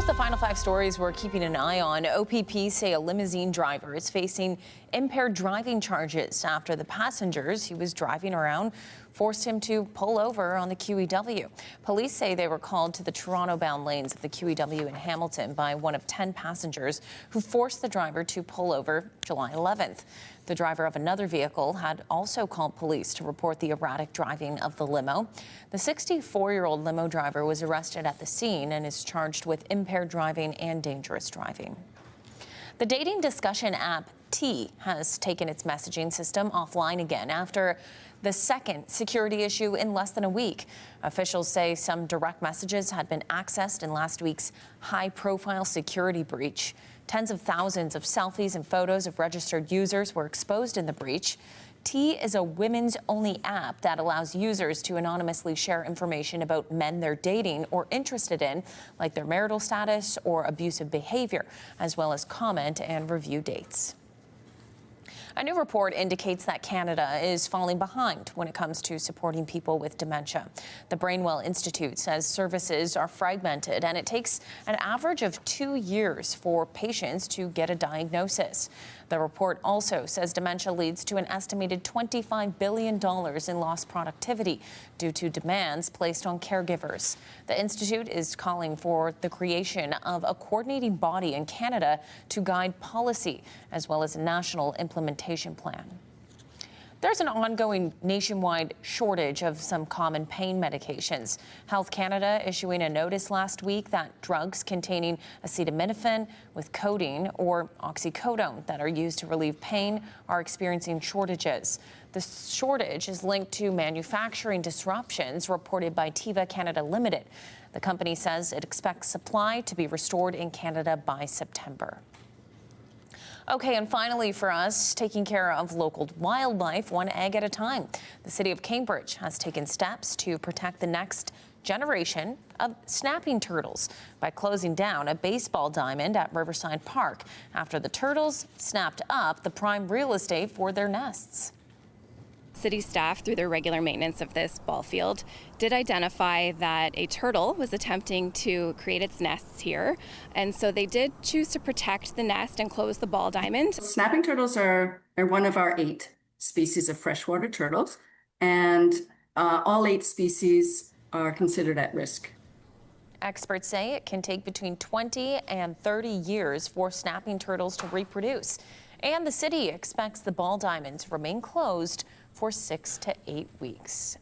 Here's the final 5 stories we're keeping an eye on. OPP say a limousine driver is facing impaired driving charges after the passengers he was driving around forced him to pull over on the QEW. Police say they were called to the Toronto-bound lanes of the QEW in Hamilton by one of 10 passengers who forced the driver to pull over July 11th. The driver of another vehicle had also called police to report the erratic driving of the limo. The 64-year-old limo driver was arrested at the scene and is charged with impaired driving and dangerous driving. The dating discussion app T has taken its messaging system offline again after the second security issue in less than a week. Officials say some direct messages had been accessed in last week's high-profile security breach. Tens of thousands of selfies and photos of registered users were exposed in the breach. T is a women's-only app that allows users to anonymously share information about men they're dating or interested in, like their marital status or abusive behavior, as well as comment and review dates. A new report indicates that Canada is falling behind when it comes to supporting people with dementia. The Brainwell Institute says services are fragmented and it takes an average of 2 years for patients to get a diagnosis. The report also says dementia leads to an estimated $25 billion in lost productivity due to demands placed on caregivers. The Institute is calling for the creation of a coordinating body in Canada to guide policy, as well as a national implementation plan. There's an ongoing nationwide shortage of some common pain medications. Health Canada issuing a notice last week that drugs containing acetaminophen with codeine or oxycodone that are used to relieve pain are experiencing shortages. The shortage is linked to manufacturing disruptions reported by Teva Canada Limited. The company says it expects supply to be restored in Canada by September. Okay, and finally for us, taking care of local wildlife one egg at a time. The city of Cambridge has taken steps to protect the next generation of snapping turtles by closing down a baseball diamond at Riverside Park after the turtles snapped up the prime real estate for their nests. City staff, through their regular maintenance of this ball field, did identify that a turtle was attempting to create its nests here, and so they did choose to protect the nest and close the ball diamond. Snapping turtles are one of our 8 species of freshwater turtles, and all 8 species are considered at risk. Experts say it can take between 20 and 30 years for snapping turtles to reproduce. And the city expects the ball diamonds remain closed for 6 to 8 weeks.